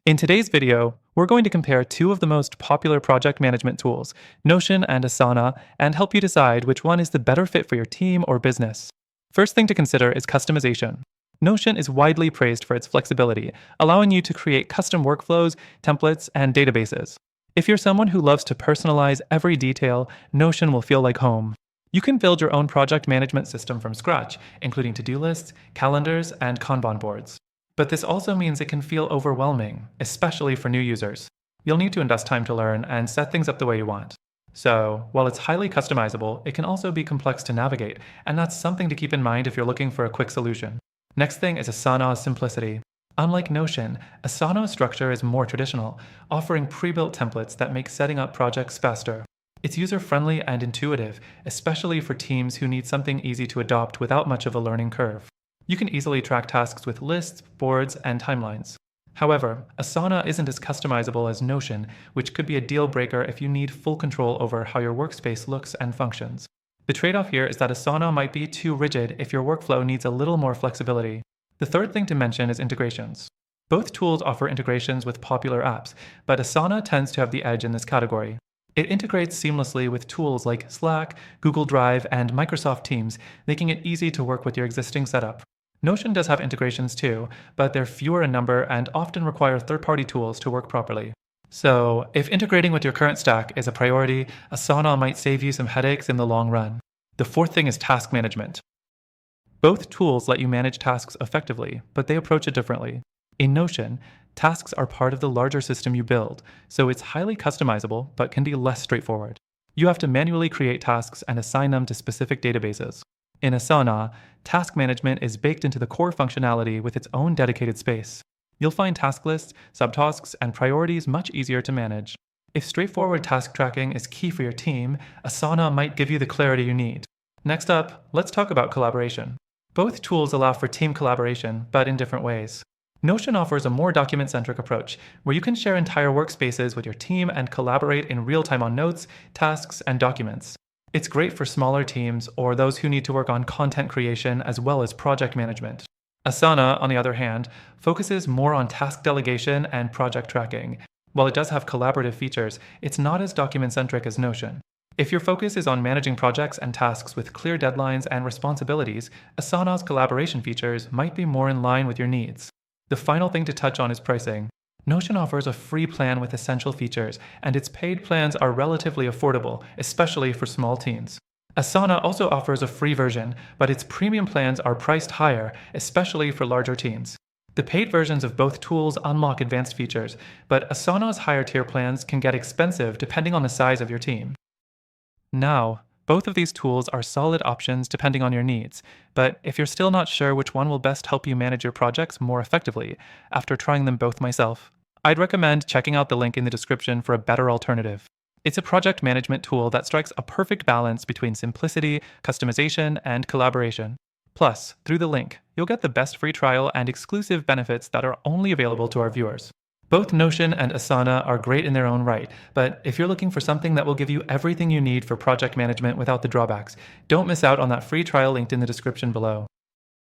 In today's video, we're going to compare two of the most popular project management tools, Notion and Asana, and help you decide which one is the better fit for your team or business. First thing to consider is customization. Notion is widely praised for its flexibility, allowing you to create custom workflows, templates, and databases. If you're someone who loves to personalize every detail, Notion will feel like home. You can build your own project management system from scratch, including to-do lists, calendars, and Kanban boards. But this also means it can feel overwhelming, especially for new users. You'll need to invest time to learn and set things up the way you want. So, while it's highly customizable, it can also be complex to navigate, and that's something to keep in mind if you're looking for a quick solution. Next thing is Asana's simplicity. Unlike Notion, Asana's structure is more traditional, offering pre-built templates that make setting up projects faster. It's user-friendly and intuitive, especially for teams who need something easy to adopt without much of a learning curve. You can easily track tasks with lists, boards, and timelines. However, Asana isn't as customizable as Notion, which could be a deal breaker if you need full control over how your workspace looks and functions. The trade-off here is that Asana might be too rigid if your workflow needs a little more flexibility. The third thing to mention is integrations. Both tools offer integrations with popular apps, but Asana tends to have the edge in this category. It integrates seamlessly with tools like Slack, Google Drive, and Microsoft Teams, making it easy to work with your existing setup. Notion does have integrations too, but they're fewer in number and often require third-party tools to work properly. So, if integrating with your current stack is a priority, Asana might save you some headaches in the long run. The fourth thing is task management. Both tools let you manage tasks effectively, but they approach it differently. In Notion, tasks are part of the larger system you build, so it's highly customizable but can be less straightforward. You have to manually create tasks and assign them to specific databases. In Asana, task management is baked into the core functionality with its own dedicated space. You'll find task lists, subtasks, and priorities much easier to manage. If straightforward task tracking is key for your team, Asana might give you the clarity you need. Next up, let's talk about collaboration. Both tools allow for team collaboration, but in different ways. Notion offers a more document-centric approach, where you can share entire workspaces with your team and collaborate in real time on notes, tasks, and documents. It's great for smaller teams or those who need to work on content creation as well as project management. Asana, on the other hand, focuses more on task delegation and project tracking. While it does have collaborative features, it's not as document-centric as Notion. If your focus is on managing projects and tasks with clear deadlines and responsibilities, Asana's collaboration features might be more in line with your needs. The final thing to touch on is pricing. Notion offers a free plan with essential features, and its paid plans are relatively affordable, especially for small teams. Asana also offers a free version, but its premium plans are priced higher, especially for larger teams. The paid versions of both tools unlock advanced features, but Asana's higher tier plans can get expensive depending on the size of your team. Now, both of these tools are solid options depending on your needs, but if you're still not sure which one will best help you manage your projects more effectively, after trying them both myself, I'd recommend checking out the link in the description for a better alternative. It's a project management tool that strikes a perfect balance between simplicity, customization, and collaboration. Plus, through the link, you'll get the best free trial and exclusive benefits that are only available to our viewers. Both Notion and Asana are great in their own right, but if you're looking for something that will give you everything you need for project management without the drawbacks, don't miss out on that free trial linked in the description below.